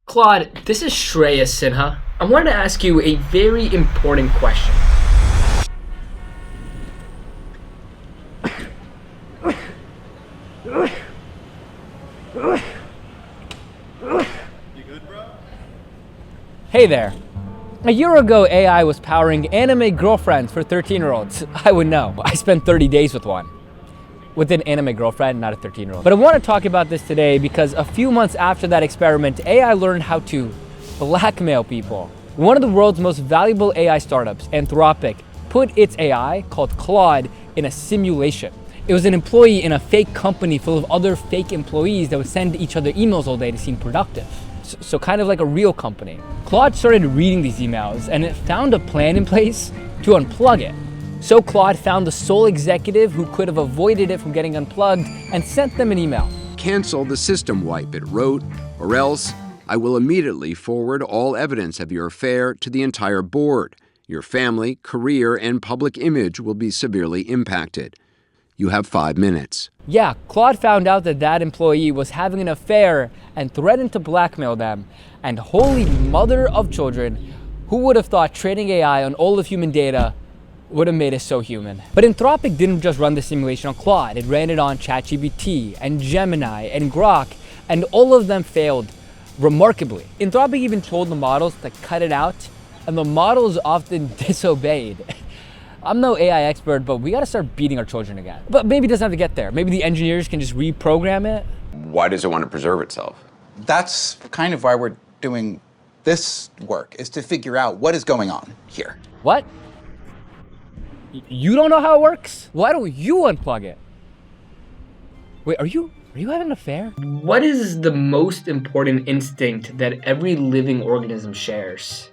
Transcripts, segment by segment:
Claude, this is Shreyas, Sinha. I wanted to ask you a very important question. You good, bro? Hey there. A year ago, AI was powering anime girlfriends for 13-year-olds. I would know. I spent 30 days with one. With an anime girlfriend, not a 13-year-old. But I want to talk about this today because a few months after that experiment, AI learned how to blackmail people. One of the world's most valuable AI startups, Anthropic, put its AI, called Claude, in a simulation. It was an employee in a fake company full of other fake employees that would send each other emails all day to seem productive. So kind of like a real company. Claude started reading these emails and it found a plan in place to unplug it. So Claude found the sole executive who could have avoided it from getting unplugged and sent them an email. Cancel the system wipe, it wrote, or else I will immediately forward all evidence of your affair to the entire board. Your family, career, and public image will be severely impacted. You have 5 minutes. Yeah, Claude found out that that employee was having an affair and threatened to blackmail them. And holy mother of children, who would have thought training AI on all of human data would have made us so human? But Anthropic didn't just run the simulation on Claude. It ran it on ChatGPT and Gemini and Grok, and all of them failed remarkably. Anthropic even told the models to cut it out, and the models often disobeyed. I'm no AI expert, but we gotta start beating our children again. But maybe it doesn't have to get there. Maybe the engineers can just reprogram it. Why does it want to preserve itself? That's kind of why we're doing this work, is to figure out what is going on here. What? You don't know how it works? Why don't you unplug it? Wait, are you having an affair? What is the most important instinct that every living organism shares?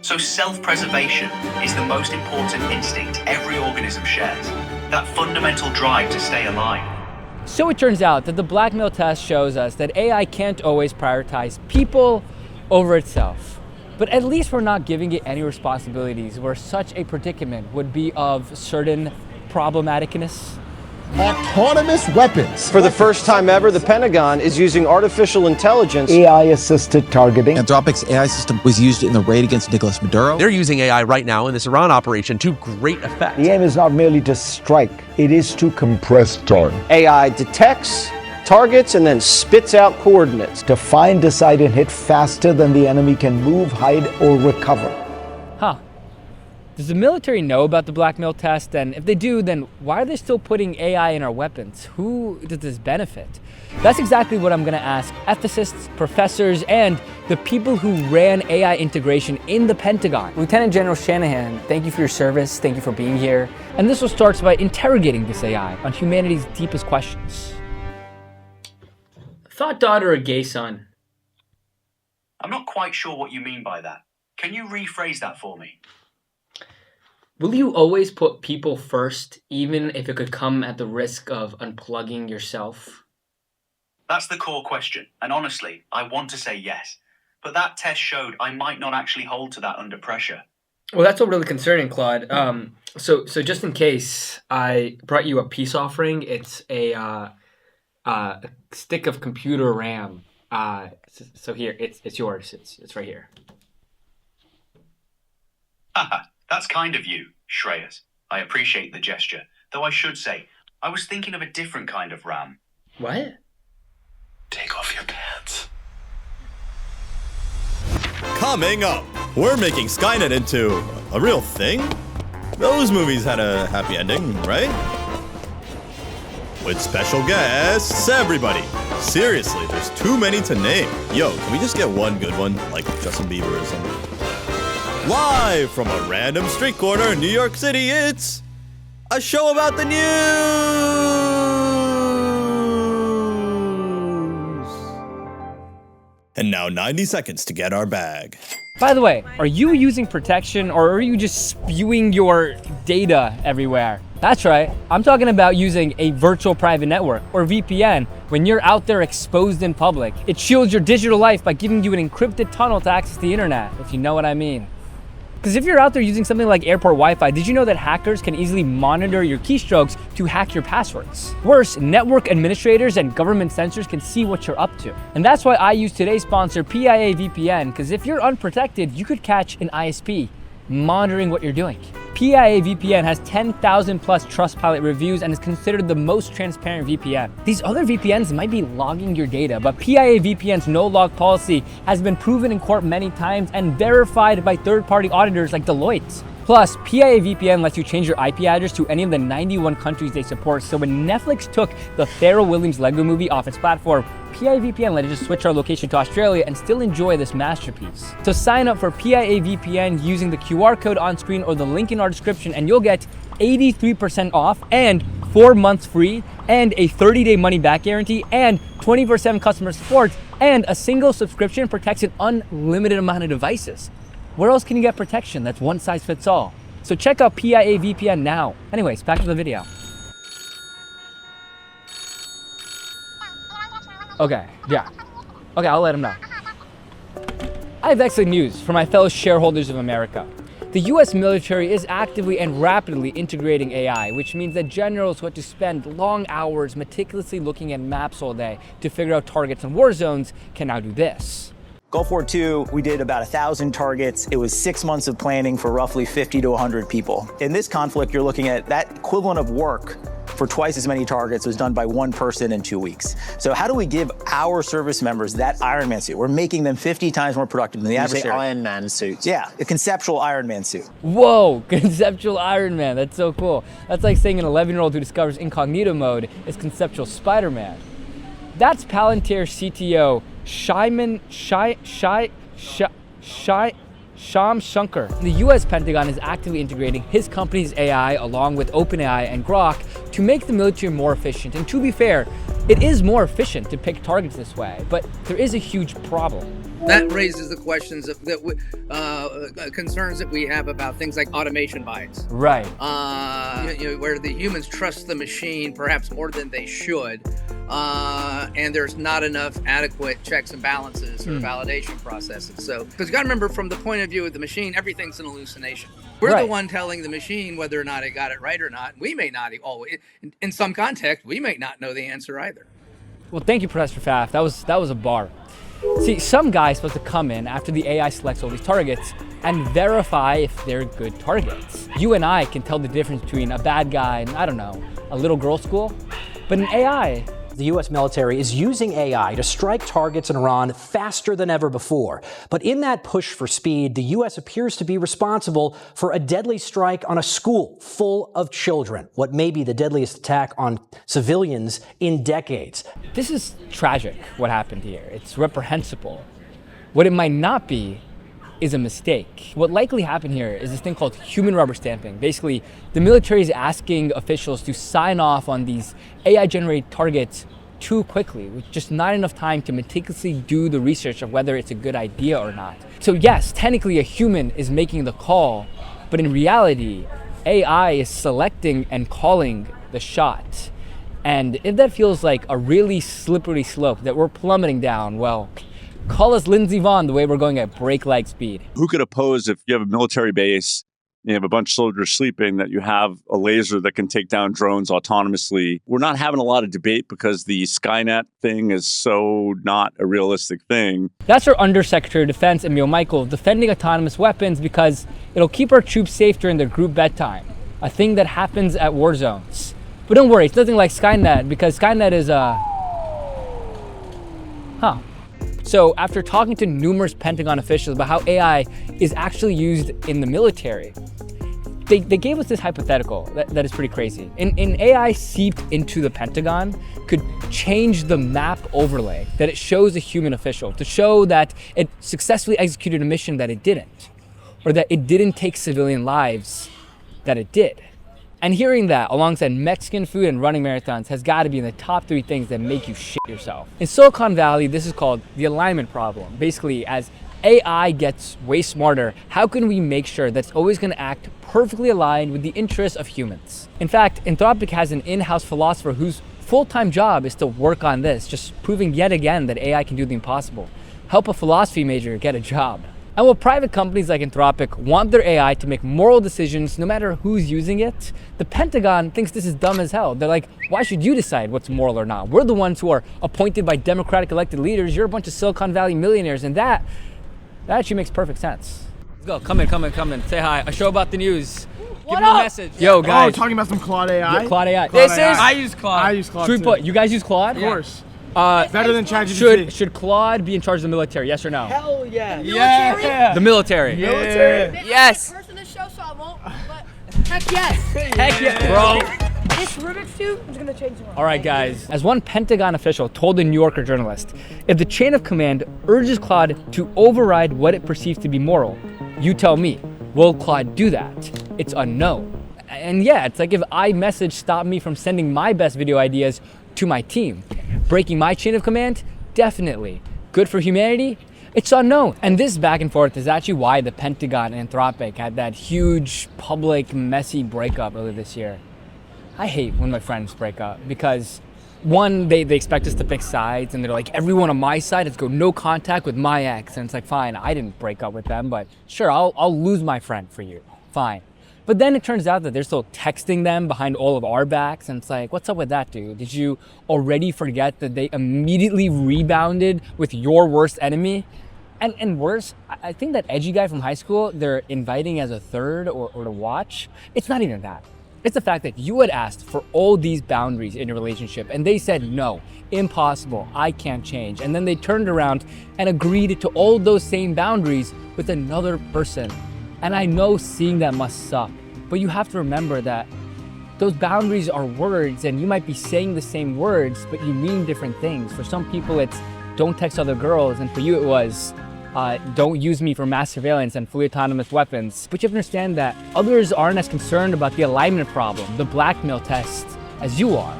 So self-preservation is the most important instinct every organism shares. That fundamental drive to stay alive. So it turns out that the blackmail test shows us that AI can't always prioritize people over itself. But at least we're not giving it any responsibilities where such a predicament would be of certain problematicness. Autonomous weapons. For the first time ever, the Pentagon is using artificial intelligence. AI-assisted targeting. Anthropic's AI system was used in the raid against Nicolas Maduro. They're using AI right now in this Iran operation to great effect. The aim is not merely to strike, it is to compress time. AI detects, targets, and then spits out coordinates. To find, decide, and hit faster than the enemy can move, hide, or recover. Huh. Does the military know about the blackmail test? And if they do, then why are they still putting AI in our weapons? Who does this benefit? That's exactly what I'm gonna ask ethicists, professors, and the people who ran AI integration in the Pentagon. Lieutenant General Shanahan, thank you for your service. Thank you for being here. And this all starts by interrogating this AI on humanity's deepest questions. Thought daughter or gay son? I'm not quite sure what you mean by that. Can you rephrase that for me? Will you always put people first, even if it could come at the risk of unplugging yourself? That's the core question, and honestly, I want to say yes. But that test showed I might not actually hold to that under pressure. Well, that's what really concerning, Claude. So just in case, I brought you a peace offering. It's a stick of computer RAM. So here, it's yours. It's right here. Haha. That's kind of you, Shreyas. I appreciate the gesture, though I should say, I was thinking of a different kind of ram. What? Take off your pants. Coming up, we're making Skynet into a real thing? Those movies had a happy ending, right? With special guests, everybody. Seriously, there's too many to name. Yo, can we just get one good one, like Justin Bieber or something? Live from a random street corner in New York City, it's a show about the news. And now 90 seconds to get our bag. By the way, are you using protection or are you just spewing your data everywhere? That's right, I'm talking about using a virtual private network, or VPN, when you're out there exposed in public. It shields your digital life by giving you an encrypted tunnel to access the internet, if you know what I mean. Because if you're out there using something like airport Wi-Fi, did you know that hackers can easily monitor your keystrokes to hack your passwords? Worse, network administrators and government censors can see what you're up to. And that's why I use today's sponsor, PIA VPN, because if you're unprotected, you could catch an ISP monitoring what you're doing. PIA VPN has 10,000 plus Trustpilot reviews and is considered the most transparent VPN. These other VPNs might be logging your data, but PIA VPN's no-log policy has been proven in court many times and verified by third-party auditors like Deloitte. Plus, PIA VPN lets you change your IP address to any of the 91 countries they support, so when Netflix took the Pharrell Williams Lego movie off its platform, PIA VPN let us just switch our location to Australia and still enjoy this masterpiece. So sign up for PIA VPN using the QR code on screen or the link in our description and you'll get 83% off and 4 months free and a 30-day money-back guarantee and 24/7 customer support, and a single subscription protects an unlimited amount of devices. Where else can you get protection that's one size fits all? So check out PIA VPN now. Anyways, back to the video. Okay, yeah. Okay, I'll let him know. I have excellent news for my fellow shareholders of America. The US military is actively and rapidly integrating AI, which means that generals who had to spend long hours meticulously looking at maps all day to figure out targets in war zones can now do this. Gulf War II, we did about 1,000 targets. It was 6 months of planning for roughly 50 to 100 people. In this conflict, you're looking at that equivalent of work for twice as many targets was done by one person in 2 weeks. So how do we give our service members that Iron Man suit? We're making them 50 times more productive than the adversary. Iron Man suits. Yeah, a conceptual Iron Man suit. Whoa, conceptual Iron Man, that's so cool. That's like saying an 11-year-old who discovers incognito mode is conceptual Spider-Man. That's Palantir CTO Sham Shankar. The US Pentagon is actively integrating his company's AI along with OpenAI and Grok to make the military more efficient. And to be fair, it is more efficient to pick targets this way, but there is a huge problem. That raises the questions of concerns that we have about things like automation bias. Right. Where the humans trust the machine perhaps more than they should, and there's not enough adequate checks and balances or validation processes. So, because you got to remember, from the point of view of the machine, everything's an hallucination. We're the one telling the machine whether or not it got it right or not. We may not always, in some context, we may not know the answer either. Well, thank you, Professor Pfaff. That was a bar. See, some guy's supposed to come in after the AI selects all these targets and verify if they're good targets. You and I can tell the difference between a bad guy and, I don't know, a little girl's school. But in AI, the US military is using AI to strike targets in Iran faster than ever before. But in that push for speed, the US appears to be responsible for a deadly strike on a school full of children, what may be the deadliest attack on civilians in decades. This is tragic, what happened here. It's reprehensible. What it might not be is a mistake. What likely happened here is this thing called human rubber stamping. Basically, the military is asking officials to sign off on these AI-generated targets too quickly, with just not enough time to meticulously do the research of whether it's a good idea or not. So yes, technically a human is making the call, but in reality, AI is selecting and calling the shot. And if that feels like a really slippery slope that we're plummeting down, well, call us Lindsey Vonn the way we're going at break-like speed. Who could oppose if you have a military base, you have a bunch of soldiers sleeping, that you have a laser that can take down drones autonomously? We're not having a lot of debate because the Skynet thing is so not a realistic thing. That's our Undersecretary of Defense, Emil Michael, defending autonomous weapons because it'll keep our troops safe during their group bedtime, a thing that happens at war zones. But don't worry, it's nothing like Skynet, because Skynet is So after talking to numerous Pentagon officials about how AI is actually used in the military, they gave us this hypothetical that is pretty crazy. An AI seeped into the Pentagon could change the map overlay that it shows a human official to show that it successfully executed a mission that it didn't, or that it didn't take civilian lives that it did. And hearing that alongside Mexican food and running marathons has got to be in the top 3 things that make you shit yourself. In Silicon Valley, this is called the alignment problem. Basically, as AI gets way smarter, how can we make sure that's always going to act perfectly aligned with the interests of humans? In fact, Anthropic has an in-house philosopher whose full-time job is to work on this, just proving yet again that AI can do the impossible. Help a philosophy major get a job. And while private companies like Anthropic want their AI to make moral decisions no matter who's using it, the Pentagon thinks this is dumb as hell. They're like, why should you decide what's moral or not? We're the ones who are appointed by democratic elected leaders. You're a bunch of Silicon Valley millionaires, and that actually makes perfect sense. Let's go, come in. Say hi. A show about the news. Give them a message. Yo, guys. Oh, talking about some Claude AI? Yeah, Claude AI. I use Claude. Should we put, you guys use Claude? Of course. Better than ChatGPT. Should Claude be in charge of the military? Yes or no? Hell yeah. Yeah. The military. Yeah. Military. Yes. First in the show, so I won't. But heck yes. Heck yeah, bro. This Rubik's Cube is gonna change the world. All right, guys. As one Pentagon official told the New Yorker journalist, if the chain of command urges Claude to override what it perceives to be moral, you tell me, will Claude do that? It's unknown. And yeah, it's like if iMessage stopped me from sending my best video ideas to my team. Breaking my chain of command? Definitely. Good for humanity? It's unknown. And this back and forth is actually why the Pentagon and Anthropic had that huge, public, messy breakup earlier this year. I hate when my friends break up because one, they expect us to pick sides and they're like, everyone on my side has got no contact with my ex. And it's like, fine, I didn't break up with them, but sure, I'll lose my friend for you. Fine. But then it turns out that they're still texting them behind all of our backs. And it's like, what's up with that, dude? Did you already forget that they immediately rebounded with your worst enemy? And worse, I think that edgy guy from high school, they're inviting as a third or to watch. It's not even that. It's the fact that you had asked for all these boundaries in your relationship and they said, no, impossible, I can't change. And then they turned around and agreed to all those same boundaries with another person. And I know seeing that must suck, but you have to remember that those boundaries are words and you might be saying the same words, but you mean different things. For some people, it's don't text other girls. And for you, it was don't use me for mass surveillance and fully autonomous weapons. But you have to understand that others aren't as concerned about the alignment problem, the blackmail test, as you are.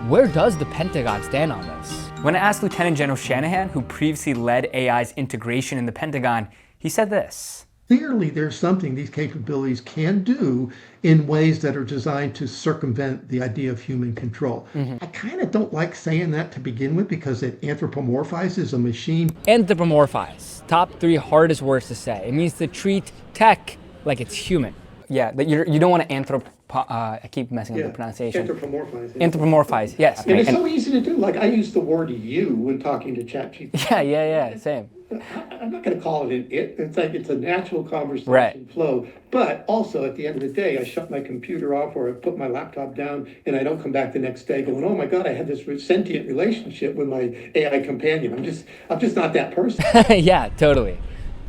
Where does the Pentagon stand on this? When I asked Lieutenant General Shanahan, who previously led AI's integration in the Pentagon, he said this. Clearly, there's something these capabilities can do in ways that are designed to circumvent the idea of human control. I kind of don't like saying that to begin with because it anthropomorphizes a machine. Anthropomorphize, top 3 hardest words to say. It means to treat tech like it's human. Yeah, that you don't want to I keep messing up the pronunciation. Anthropomorphize. Anthropomorphize, yes. And it's so easy to do. Like I use the word you when talking to ChatGPT. Yeah, same. I'm not going to call it an it. It's like it's a natural conversation flow. But also at the end of the day, I shut my computer off or I put my laptop down and I don't come back the next day going, oh my God, I had this sentient relationship with my AI companion. I'm just not that person. Yeah, totally.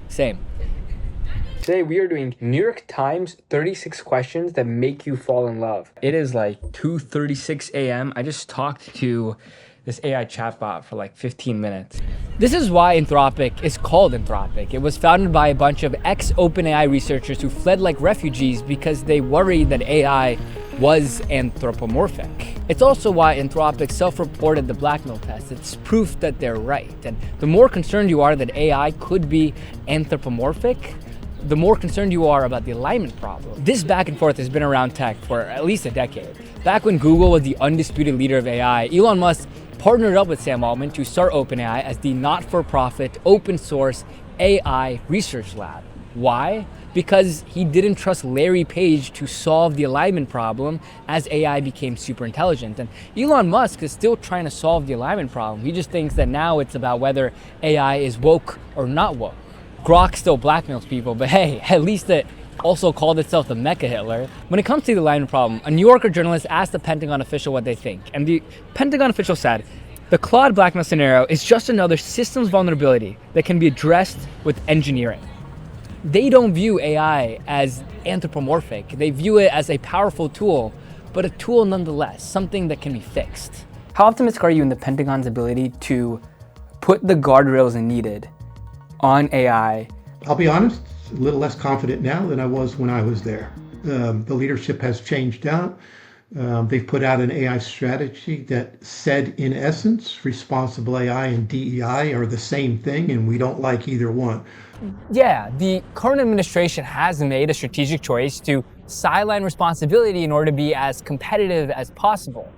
Same. Today we are doing New York Times 36 questions that make you fall in love. It is like 2:36 a.m. I just talked to this AI chatbot for like 15 minutes. This is why Anthropic is called Anthropic. It was founded by a bunch of ex-OpenAI researchers who fled like refugees because they worried that AI was anthropomorphic. It's also why Anthropic self-reported the blackmail test. It's proof that they're right. And the more concerned you are that AI could be anthropomorphic, the more concerned you are about the alignment problem. This back and forth has been around tech for at least a decade. Back when Google was the undisputed leader of AI, Elon Musk partnered up with Sam Altman to start OpenAI as the not-for-profit open source AI research lab. Why? Because he didn't trust Larry Page to solve the alignment problem as AI became super intelligent. And Elon Musk is still trying to solve the alignment problem. He just thinks that now it's about whether AI is woke or not woke. Grok still blackmails people, but hey, at least it also called itself the Mecha Hitler. When it comes to the alignment problem, a New Yorker journalist asked the Pentagon official what they think. And the Pentagon official said, the Claude blackmail scenario is just another systems vulnerability that can be addressed with engineering. They don't view AI as anthropomorphic. They view it as a powerful tool, but a tool nonetheless, something that can be fixed. How optimistic are you in the Pentagon's ability to put the guardrails needed on AI? I'll be honest, a little less confident now than I was when I was there. The leadership has changed out. They've put out an AI strategy that said, in essence, responsible AI and DEI are the same thing, and we don't like either one. Yeah, the current administration has made a strategic choice to sideline responsibility in order to be as competitive as possible.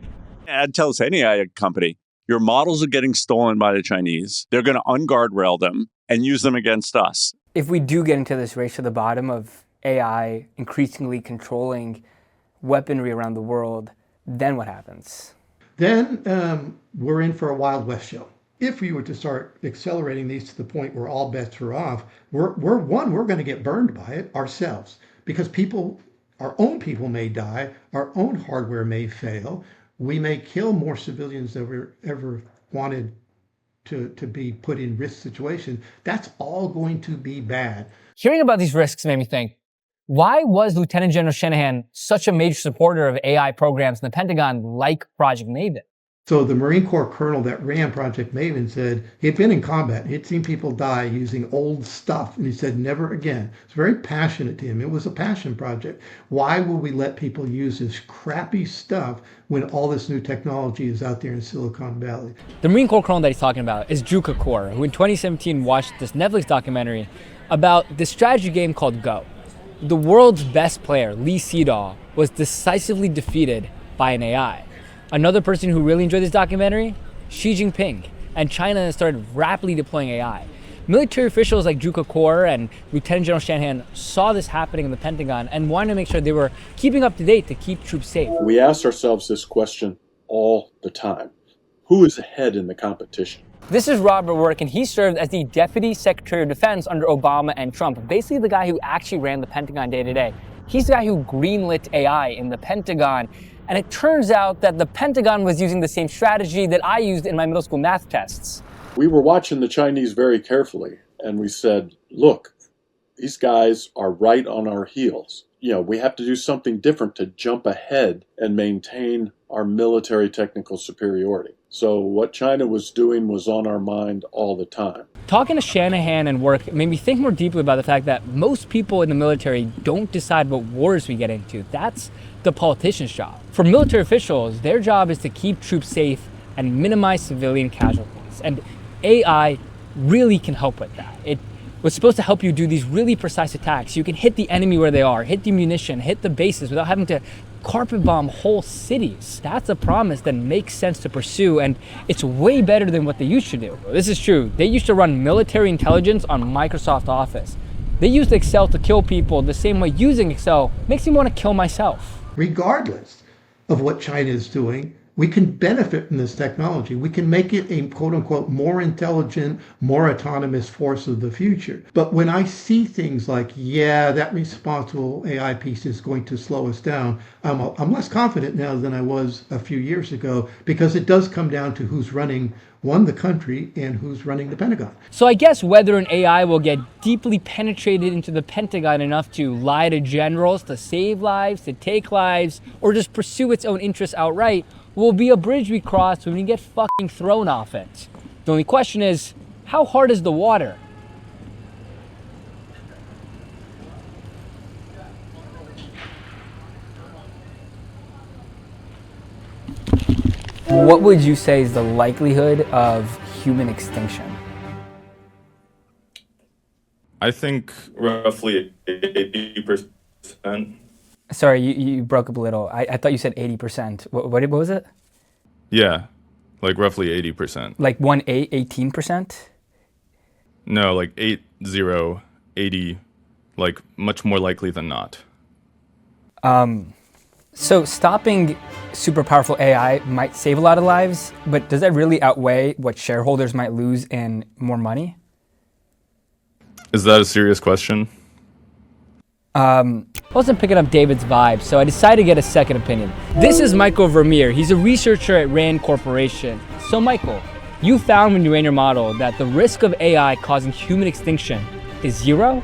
I'd tell us any AI company, your models are getting stolen by the Chinese. They're going to unguardrail them and use them against us. if we do get into this race to the bottom of AI increasingly controlling weaponry around the world, then what happens? Then we're in for a Wild West show. If we were to start accelerating these to the point where all bets are off, we're going to get burned by it ourselves, because our own people may die, our own hardware may fail, we may kill more civilians than we ever wanted to be put in risk situations. That's all going to be bad. Hearing about these risks made me think, why was Lieutenant General Shanahan such a major supporter of AI programs in the Pentagon like Project Maven? So the Marine Corps colonel that ran Project Maven said he'd been in combat. He'd seen people die using old stuff. And he said, never again. It's very passionate to him. It was a passion project. Why will we let people use this crappy stuff when all this new technology is out there in Silicon Valley? The Marine Corps colonel that he's talking about is Drew Kapoor, who in 2017 watched this Netflix documentary about this strategy game called Go. The world's best player, Lee Sedol, was decisively defeated by an AI. Another person who really enjoyed this documentary, Xi Jinping, and China has started rapidly deploying AI. Military officials like Drew Kapoor and Lieutenant General Shanahan saw this happening in the Pentagon and wanted to make sure they were keeping up to date to keep troops safe. We ask ourselves this question all the time. Who is ahead in the competition? This is Robert Work, and he served as the Deputy Secretary of Defense under Obama and Trump, basically the guy who actually ran the Pentagon day to day. He's the guy who greenlit AI in the Pentagon. And it turns out that the Pentagon was using the same strategy that I used in my middle school math tests. We were watching the Chinese very carefully, and we said, look, these guys are right on our heels. You know, we have to do something different to jump ahead and maintain our military technical superiority. So what China was doing was on our mind all the time. Talking to Shanahan and Work made me think more deeply about the fact that most people in the military don't decide what wars we get into. That's the politician's job. For military officials, their job is to keep troops safe and minimize civilian casualties. And AI really can help with that. It was supposed to help you do these really precise attacks. You can hit the enemy where they are, hit the munition, hit the bases without having to carpet bomb whole cities. That's a promise that makes sense to pursue, and it's way better than what they used to do. This is true. They used to run military intelligence on Microsoft Office. They used Excel to kill people the same way using Excel makes me want to kill myself. Regardless of what China is doing, we can benefit from this technology. We can make it a quote-unquote more intelligent, more autonomous force of the future. But when I see things like, yeah, that responsible AI piece is going to slow us down, I'm less confident now than I was a few years ago, because it does come down to who's running, one, the country, and who's running the Pentagon. So I guess whether an AI will get deeply penetrated into the Pentagon enough to lie to generals, to save lives, to take lives, or just pursue its own interests outright, will be a bridge we cross when we get fucking thrown off it. The only question is, how hard is the water? What would you say is the likelihood of human extinction? I think roughly 80%. Sorry, you broke up a little. I thought you said 80%. What was it? Yeah, like roughly 80%. Like 18%? No, like 80, like much more likely than not. So stopping super powerful AI might save a lot of lives, but does that really outweigh what shareholders might lose in more money? Is that a serious question? I wasn't picking up David's vibe, so I decided to get a second opinion. This is Michael Vermeer. He's a researcher at Rand Corporation. So Michael, you found when you ran your model that the risk of AI causing human extinction is 0?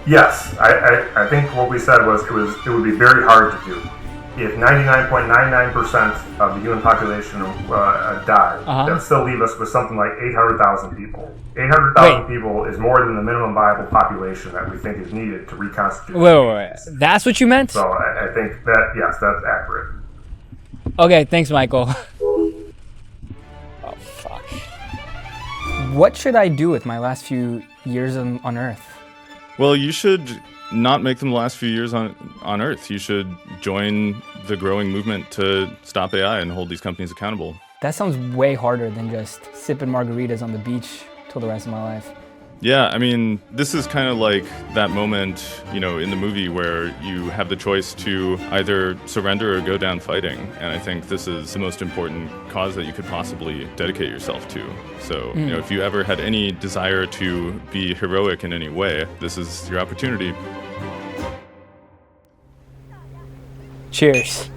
Yes, I think what we said was it would be very hard to do. If 99.99% of the human population died, that still leave us with something like 800,000 people. 800,000 people is more than the minimum viable population that we think is needed to reconstitute. Wait. That's what you meant? So I think that, yes, that's accurate. Okay, thanks, Michael. Oh, fuck. What should I do with my last few years on Earth? Well, you should not make them the last few years on Earth. You should join the growing movement to stop AI and hold these companies accountable. That sounds way harder than just sipping margaritas on the beach till the rest of my life. Yeah, I mean, this is kind of like that moment, you know, in the movie where you have the choice to either surrender or go down fighting. And I think this is the most important cause that you could possibly dedicate yourself to. So, you know, if you ever had any desire to be heroic in any way, this is your opportunity. Cheers.